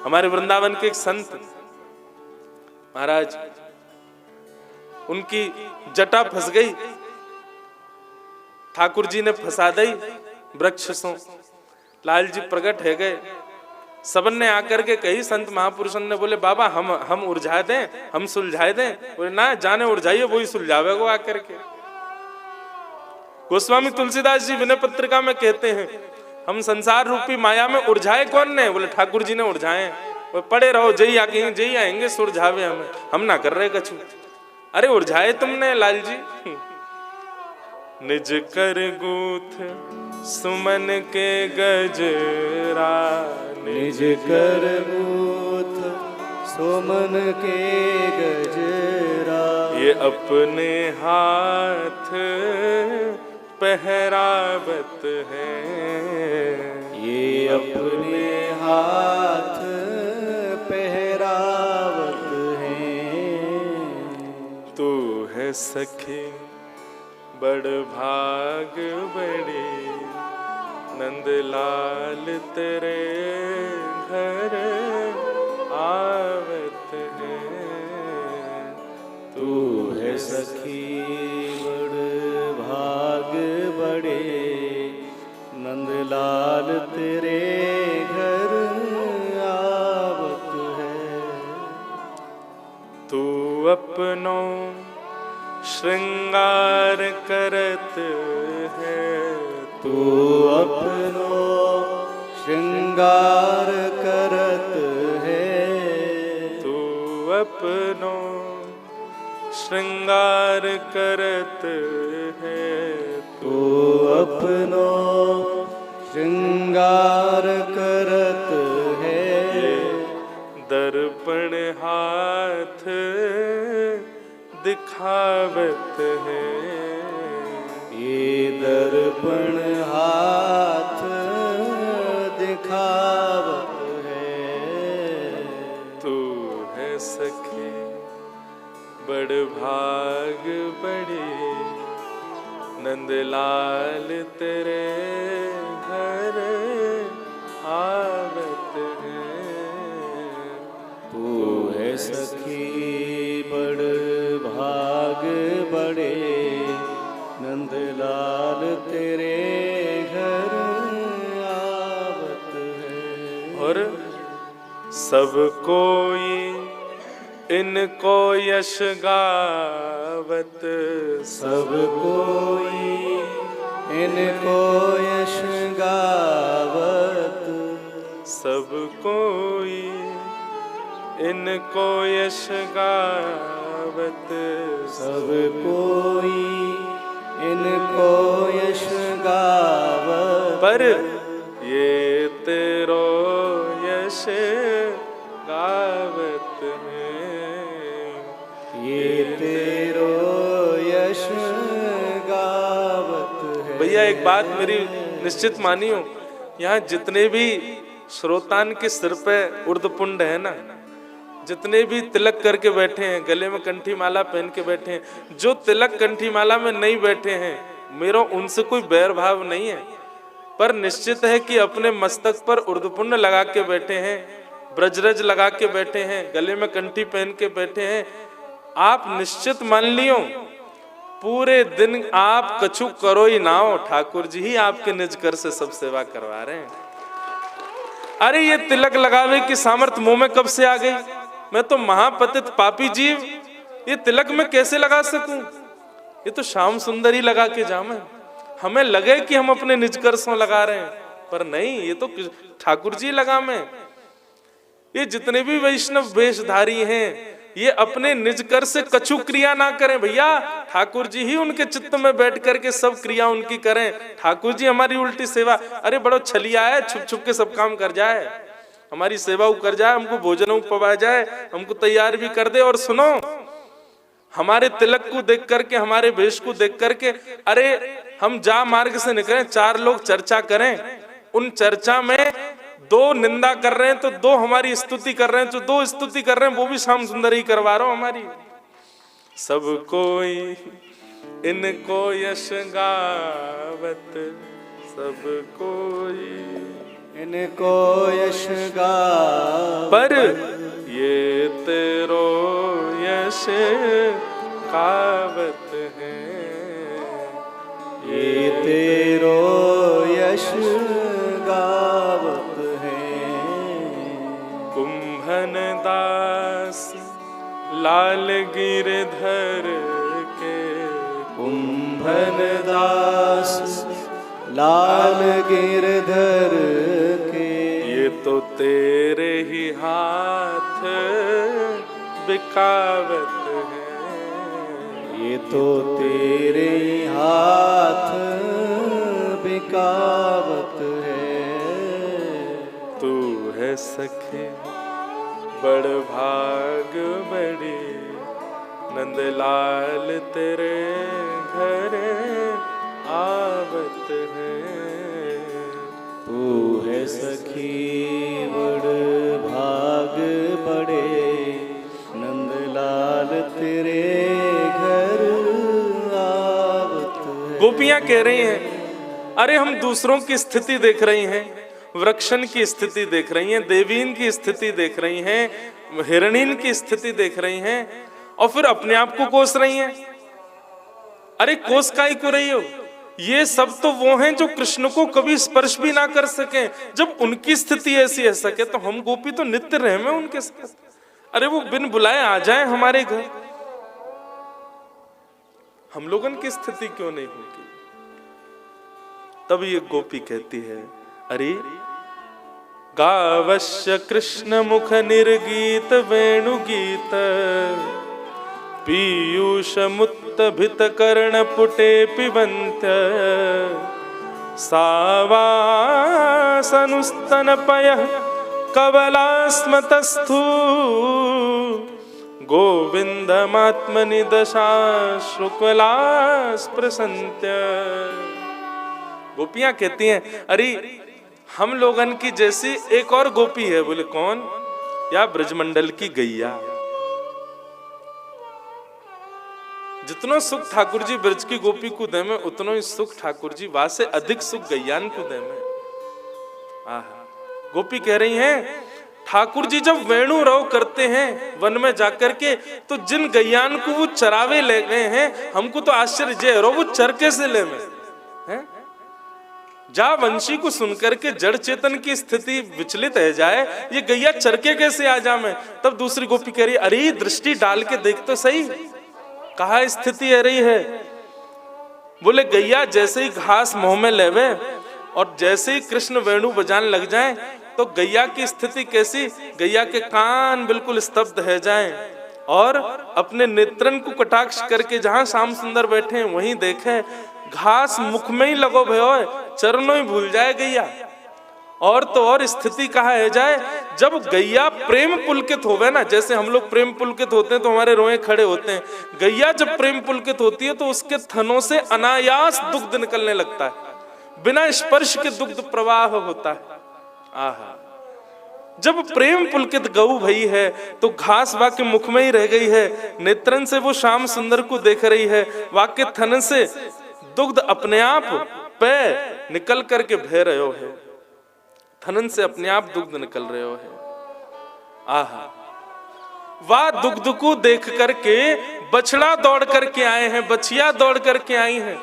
हमारे वृंदावन के एक संत महाराज, उनकी जटा फंस गई, ठाकुर जी ने फंसा दी वृक्ष सो। लाल जी प्रकट है गए, सबन ने आकर के कही, संत महापुरुषन ने बोले बाबा हम उलझा दें, हम सुलझाए दें। बोले ना, जाने उलझाइए, वही सुलझावे को आकर के। गोस्वामी तुलसीदास जी विनय पत्रिका में कहते हैं, हम संसार रूपी माया में उलझाए कौन ने? बोले ठाकुर जी ने उलझाए। वो पड़े रहो, जई आएंगे सुलझावे हमें, हम ना कर रहे कछु। अरे उलझाए तुमने लाल जी। निज कर गूथ सुमन के गजरा, निज कर गूथ सुमन के गजरा, ये अपने हाथ पहरावत है, ये अपने हाथ पहरावत है। तू है सखी बड़ भाग बड़ी, नंदलाल तेरे घर आवत है। तू है सखी बड़ भाग बड़े, नंदलाल तेरे घर आवत है। तू अपनो श्रृंगार करत है, तू अपनो श्रृंगार करत है, तू अपनो श्रृंगार करत है, तू अपनो श्रृंगार करत है। दर्पण हाथ दिखावत है, ये दर्पण हाथ दिखावत है। तू है सखी बड़ भाग बड़ी, नंदलाल तेरे घर आवत है। तू है सखी बड़ भाग बड़े, नंदलाल तेरे घर आवत है। और सब कोई इनको यश गावत, सब कोई इनको यश गावत, सब कोई इनको यश गावत, सब कोई इनको यश गावत। पर ये तेरो यश गावत है, ये तेरो यश गावत है। भैया एक बात मेरी निश्चित मानियो, यहाँ जितने भी श्रोतान के सिर पे उर्दपुंड है ना, जितने भी तिलक करके बैठे हैं, गले में कंठी माला पहन के बैठे हैं, जो तिलक कंठी माला में नहीं बैठे हैं, मेरा उनसे कोई बैर भाव नहीं है, पर निश्चित है कि अपने मस्तक पर उर्दपुंड लगा के बैठे हैं, ब्रजरज लगा के बैठे हैं, गले में कंठी पहन के बैठे हैं, आप निश्चित मान लियो पूरे दिन आप कछु करो ही ना हो, ठाकुर जी ही आपके निज कर से सब सेवा करवा रहे हैं। अरे ये तिलक लगावे की सामर्थ मुंह में कब से आ गई? मैं तो महापतित पापी जीव, ये तिलक में कैसे लगा सकूं? ये तो श्याम सुंदर ही लगा के जामे। हमें लगे कि हम अपने निजकर्षों लगा रहे हैं, पर नहीं, ये तो ठाकुर जी लगा में। ये जितने भी वैष्णव वेशधारी हैं, ये अपने निजकर से कछु क्रिया ना करें भैया, ठाकुर जी ही उनके चित्त में बैठ करके सब क्रिया उनकी करें। ठाकुर जी हमारी उल्टी सेवा, अरे बड़ो छलिया है, छुप छुप के सब काम कर जाए, हमारी सेवा कर जाए, हमको भोजन पवा जाए, हमको तैयार भी कर दे। और सुनो, हमारे तिलक को देख करके, हमारे वेश को देख करके, अरे हम जा मार्ग से निकले, चार लोग चर्चा करें, उन चर्चा में दो निंदा कर रहे हैं तो दो हमारी स्तुति कर रहे हैं, जो दो स्तुति कर रहे हैं वो भी श्याम सुंदर ही करवा रहा हूं हमारी। सब कोई इनको यश गावत, सब कोई इनको यश गावत। पर ये तेरो यश गावत है, ये तेरो यश गावत है। कुंभन दास लाल गिरधर के, कुंभन दास लाल गिरधर के, ये तो तेरे ही हाथ बिकावत है, ये तो तेरे हाथ बिकावत है। तू है सखे बड़ भाग बड़ी, नंदलाल तेरे घर आवत है। तू है सखी बड़ भाग बड़े, नंदलाल तेरे घर आवत है। गोपियां कह रही हैं, अरे हम दूसरों की स्थिति देख रही हैं, वृक्षण की स्थिति देख रही हैं, देवीन की स्थिति देख रही हैं, हिरणीन की स्थिति देख रही हैं, और फिर अपने आप को कोस रही हैं। अरे कोस काहे को रही हो? ये सब तो वो हैं जो कृष्ण को कभी स्पर्श भी ना कर सके। जब उनकी स्थिति ऐसी है सके, तो हम गोपी तो नित्य रहे में उनके साथ। अरे वो बिन बुलाए आ जाए हमारे घर, हम लोगन की स्थिति क्यों नहीं होगी? तब ये गोपी कहती है, अरे गावश्य कृष्ण मुख निर्गीत वेणु गीत, पीयूष मुत्त भित कर्ण पुटे पिबंत्य, सावासनुस्तन पय कवलास्मतस्थु, गोविंदमात्मनि दशा शुक्लास्पृशन्त्य। गोपियां कहती हैं, अरे हम लोगन की जैसी एक और गोपी है। बोले कौन? या ब्रजमंडल की गैया। जितनो सुख ठाकुर जी ब्रज की गोपी को दे में, उतनो ही सुख ठाकुर जी वहां से अधिक सुख गैयान को दे में। आहा, गोपी कह रही हैं, ठाकुर जी जब वेणु रव करते हैं वन में जाकर के, तो जिन गैयान को वो चरावे ले गए हैं, हमको तो आश्चर्य है, वो चरके से ले में हैं? जा वंशी को सुनकर के जड़ चेतन की स्थिति विचलित है जाए, ये गैया चरके कैसे आ जा में? तब दूसरी गोपी कह रही, अरे दृष्टि डाल के देख तो सही, कहा स्थिति है रही है। बोले गैया जैसे ही घास मुंह में लेवे और जैसे ही कृष्ण वेणु बजाने लग जाए, तो गैया की स्थिति कैसी? गैया के कान बिल्कुल स्तब्ध है जाएं और अपने नेत्रन को कटाक्ष करके जहां श्याम सुंदर बैठे हैं वहीं देखे, घास मुख में ही लगो भयो, चरणों ही भूल जाए गैया। और तो और स्थिति कहा है जाए, जब गैया प्रेम पुलकित होवे ना, जैसे हम लोग प्रेम पुलकित होते हैं तो हमारे रोए खड़े होते हैं, गैया जब प्रेम पुलकित होती है तो उसके थनों से अनायास दुग्ध निकलने लगता है, बिना स्पर्श के दुग्ध प्रवाह होता है। आहा, जब प्रेम पुलकित गऊ भई है तो घास वाके मुख में ही रह गई है, नेत्रन से वो श्याम सुंदर को देख रही है, वाके थन से दुग्ध अपने आप पे निकल करके बह रहे हो है, थनन से अपने आप दुग्ध निकल रहे हो है। आहा, वाह दुग्ध को देख करके बछड़ा दौड़ करके आए हैं, बछिया दौड़ करके आई हैं,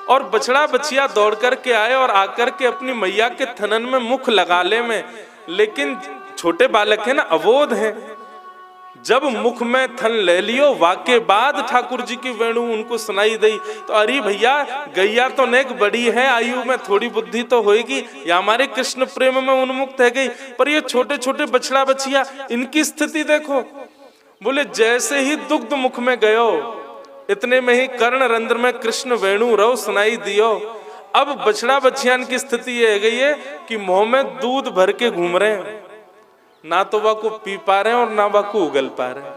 और बछड़ा बछिया दौड़ करके आए और आकर के अपनी मैया के थनन में मुख लगा ले में, लेकिन छोटे बालक है ना, अबोध है। जब मुख में थन ले लियो, वाके बाद ठाकुर जी की वेणु उनको सुनाई दी, तो अरे भैया गैया तो नेक बड़ी है, आयु में थोड़ी बुद्धि तो होगी, या हमारे कृष्ण प्रेम में उन्मुक्त है गई, पर ये छोटे छोटे बछड़ा बछिया इनकी स्थिति देखो। बोले जैसे ही दुग्ध मुख में गयो, इतने में ही कर्ण रंध्र में कृष्ण वेणु रव सुनाई दियो। अब बछड़ा बछियान की स्थिति ये है गई है कि मुंह में दूध भर के घूम रहे हैं, ना तो वह को पी पा रहे हैं और ना वह को उगल पा रहे हैं।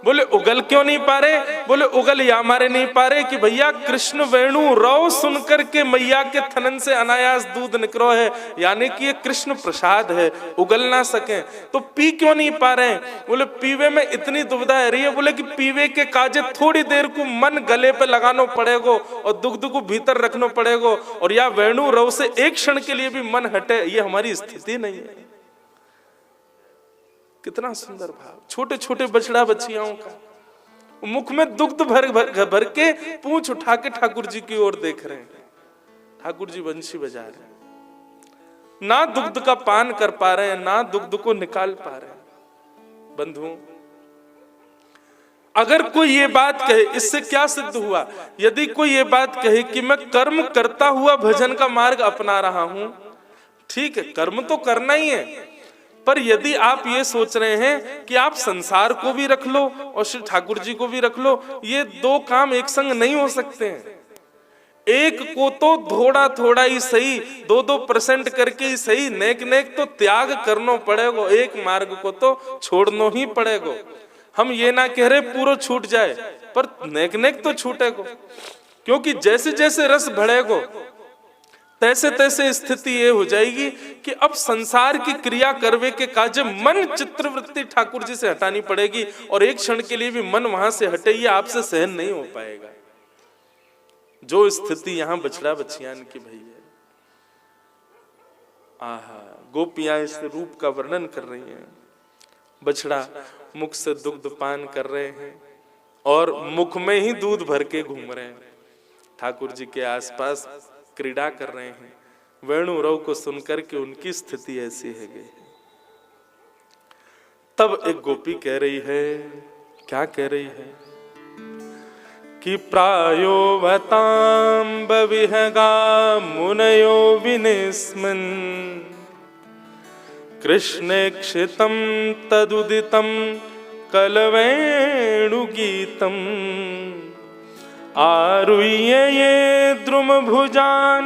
बोले उगल क्यों नहीं पा रहे? बोले उगल या मारे नहीं पा रहे कि भैया कृष्ण वेणु रव सुनकर के मैया के थनन से अनायास दूध निकलो है, यानी कि ये कृष्ण प्रसाद है, उगल ना सके। तो पी क्यों नहीं पा रहे? बोले पीवे में इतनी दुविधा है रही है। बोले कि पीवे के काजे थोड़ी देर को मन गले पे लगाना पड़ेगा और दुग्ध को भीतर रखना पड़ेगा, और या वेणु रव से एक क्षण के लिए भी मन हटे, ये हमारी स्थिति नहीं है। कितना सुंदर भाव, छोटे छोटे बछड़ा बछियाओं का, मुख में दुग्ध भर के पूंछ उठा के ठाकुर जी की ओर देख रहे हैं। ठाकुर जी बंशी बजा रहे हैं, ना दुग्ध का पान कर पा रहे हैं, ना दुग्ध को निकाल पा रहे हैं। बंधुओं, अगर कोई ये बात कहे, इससे क्या सिद्ध हुआ? यदि कोई ये बात कहे कि मैं कर्म करता हुआ भजन का मार्ग अपना रहा हूं, ठीक है, कर्म तो करना ही है, पर यदि आप ये सोच रहे हैं कि आप संसार को भी रख लो और श्री ठाकुर जी को भी रख लो, ये दो काम एक संग नहीं हो सकते हैं। एक को तो थोड़ा थोड़ा ही सही, 2-2% करके ही सही, नेक नेक तो त्याग करना पड़ेगा, एक मार्ग को तो छोड़ना ही पड़ेगा। हम ये ना कह रहे पूरा छूट जाए, पर नेक नेक तो छूटेगा, क्योंकि जैसे जैसे रस बढ़ेगा तैसे तैसे स्थिति ये हो जाएगी कि अब संसार की क्रिया करवे के काजे मन चित्रवृत्ति ठाकुर जी से हटानी पड़ेगी, और एक क्षण के लिए भी मन वहां से हटे ये आपसे सहन नहीं हो पाएगा। जो स्थिति यहाँ बछड़ा बछियान की भई है। आहा, गोपियां इस रूप का वर्णन कर रही हैं। बछड़ा मुख से दुग्ध पान कर रहे हैं और मुख में ही दूध भर के घूम रहे हैं, ठाकुर जी के आसपास क्रीड़ा कर रहे हैं। वेणु रव को सुनकर के उनकी स्थिति ऐसी है गई। तब एक गोपी कह रही है, क्या कह रही है कि प्रायो वताम बविहगा मुनयो विनिस्मन् कृष्णे क्षितम तदुदितम कलवेणु गीतम आरुह्य ये द्रुम भुजान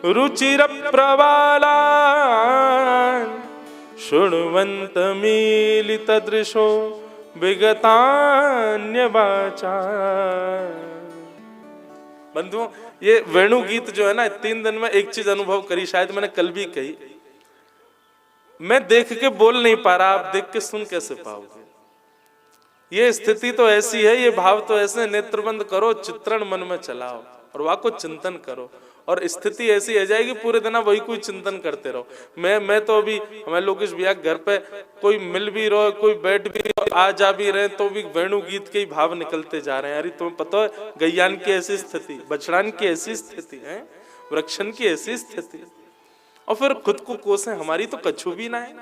रुचिर प्रवालान शृण्वन्त मीलित दृशो विगतान्य वाचा। बंधुओं, ये वेणु गीत जो है ना, 3 दिन में एक चीज अनुभव करी, शायद मैंने कल भी कही। मैं देख के बोल नहीं पा रहा, आप देख के सुन कैसे पाओगे? ये स्थिति तो ऐसी है, ये भाव तो ऐसे, नेत्र बंद करो, चित्रण मन में चलाओ और वहां को चिंतन करो, और स्थिति ऐसी हो जाएगी पूरे दिन वही कोई चिंतन करते रहो। मैं तो अभी हमारे लोकेश भैया घर पे कोई मिल भी रहो, कोई बैठ भी रहो, आ जा भी रहे, तो भी वेणु गीत के ही भाव निकलते जा रहे हैं। अरे तुम्हें पता है गैयान की ऐसी स्थिति, बछड़ान की ऐसी स्थिति है, वृक्षन की ऐसी स्थिति, और फिर खुद को कोसे, हमारी तो कछु भी ना है।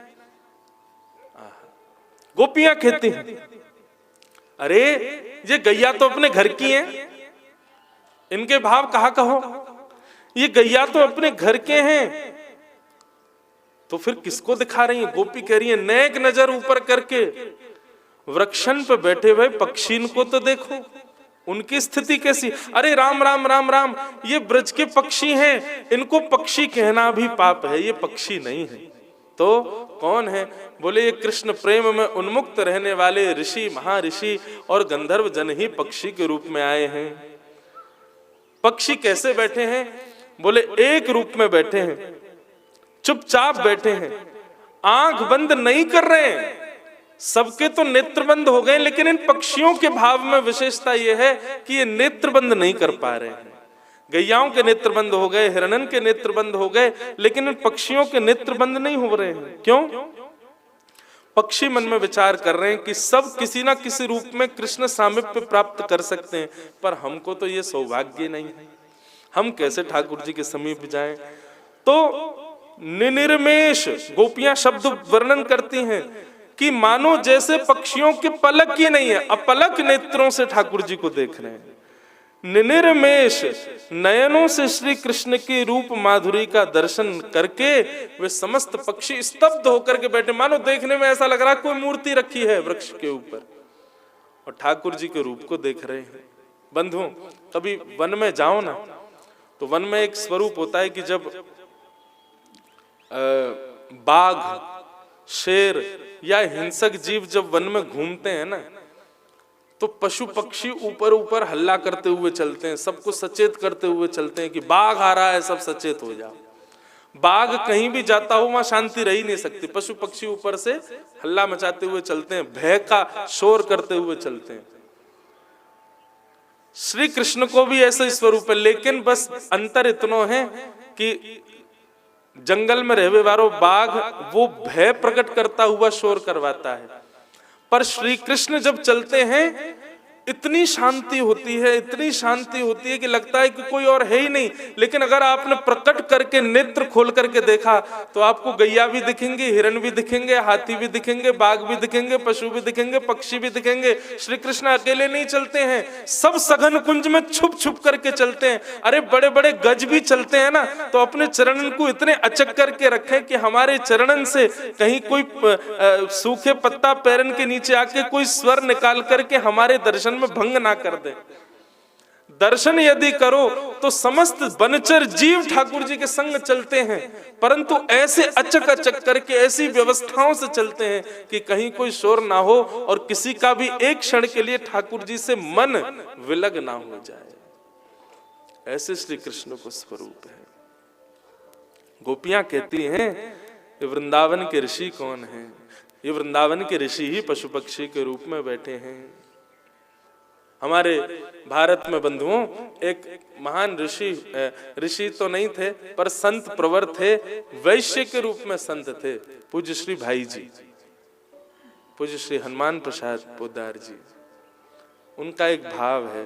गोपियां कहती हैं, अरे ये गैया तो अपने घर की हैं, इनके भाव कहा कहो, ये गैया तो अपने घर के हैं, तो फिर किसको दिखा रही है? गोपी कह रही है, नेक नजर ऊपर करके वृक्षन पे बैठे हुए पक्षी को तो देखो, उनकी स्थिति कैसी। अरे राम राम राम राम, ये ब्रज के पक्षी हैं, इनको पक्षी कहना भी पाप है, ये पक्षी नहीं है। तो कौन है? बोले ये कृष्ण प्रेम में उन्मुक्त रहने वाले ऋषि, महर्षि और गंधर्व जन ही पक्षी के रूप में आए हैं। पक्षी कैसे बैठे हैं? बोले एक रूप में बैठे हैं, चुपचाप बैठे हैं, आंख बंद नहीं कर रहे हैं। सबके तो नेत्र बंद हो गए, लेकिन इन पक्षियों के भाव में विशेषता यह है कि ये नेत्र बंद नहीं कर पा रहे हैं। गैयाओं के नेत्र बंद हो गए, हिरणन के नेत्र बंद हो गए, लेकिन इन पक्षियों के नेत्र बंद नहीं हो रहे हैं। क्यों? पक्षी मन में विचार कर रहे हैं कि सब किसी ना किसी रूप में कृष्ण सामीप्य प्राप्त कर सकते हैं, पर हमको तो ये सौभाग्य नहीं है, हम कैसे ठाकुर जी के समीप जाएं। तो निनिर्मेष गोपियां शब्द वर्णन करती हैं कि मानो जैसे पक्षियों के पलक ही नहीं है, अपलक नेत्रों से ठाकुर जी को देख रहे हैं। निनिर्मेष नयनों से श्री कृष्ण की रूप माधुरी का दर्शन करके वे समस्त पक्षी स्तब्ध होकर के बैठे, मानो देखने में ऐसा लग रहा कोई मूर्ति रखी है वृक्ष के ऊपर, और ठाकुर जी के रूप को देख रहे हैं। बंधुओं, कभी वन में जाओ ना, तो वन में एक स्वरूप होता है कि जब बाघ, शेर या हिंसक जीव जब वन में घूमते हैं ना, तो पशु पक्षी ऊपर ऊपर हल्ला करते हुए चलते हैं, सबको सचेत करते हुए चलते हैं कि बाघ आ रहा है, सब सचेत हो जाओ। बाघ कहीं भी जाता हो वहां शांति रह ही नहीं सकती, पशु पक्षी ऊपर से हल्ला मचाते हुए चलते हैं, भय का शोर करते हुए चलते हैं। श्री कृष्ण को भी ऐसा स्वरूप है, लेकिन बस अंतर इतना है कि जंगल में रहने वालों बाघ वो भय प्रकट करता हुआ शोर करवाता है, पर श्री कृष्ण जब चलते हैं इतनी शांति होती है, इतनी शांति होती है कि लगता है कि कोई और है ही नहीं। लेकिन अगर आपने प्रकट करके नेत्र खोल करके देखा तो आपको गैया भी दिखेंगे, हिरण भी दिखेंगे, हाथी भी दिखेंगे, बाघ भी दिखेंगे, पशु भी दिखेंगे, पक्षी भी दिखेंगे। श्री कृष्ण अकेले नहीं चलते हैं, सब सघन कुंज में छुप छुप करके चलते हैं। अरे बड़े बड़े गज भी चलते हैं ना, तो अपने चरणन को इतने अचक करके रखें कि हमारे चरणन से कहीं कोई सूखे पत्ता पैरन के नीचे आके कोई स्वर निकाल करके हमारे दर्शन में भंग ना कर दे। दर्शन यदि करो तो समस्त बनचर जीव ठाकुर जी के संग चलते हैं, परंतु ऐसे अचक अचक करके ऐसी व्यवस्थाओं से चलते हैं कि कहीं कोई शोर ना हो और किसी का भी एक क्षण के लिए ठाकुर जी से मन विलग ना हो जाए। ऐसे श्री कृष्ण को स्वरूप है। गोपियां कहती हैं ये वृंदावन के ऋषि कौन हैं? ये वृंदावन के ऋषि ही पशु पक्षी के रूप में बैठे हैं। हमारे भारत में बंधुओं एक महान ऋषि तो नहीं थे पर संत प्रवर थे, वैश्य के रूप में संत थे, पूज्य श्री भाई जी, पूज्य श्री हनुमान प्रसाद पोद्दार जी। उनका एक भाव है,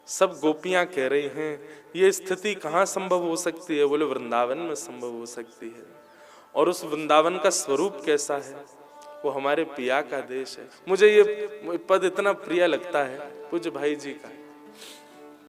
सब गोपियां कह रही हैं ये स्थिति कहाँ संभव हो सकती है? बोले वृंदावन में संभव हो सकती है। और उस वृंदावन का स्वरूप कैसा है? वो हमारे पिया का देश है। मुझे ये पद इतना प्रिय लगता है पूज्य भाई जी का,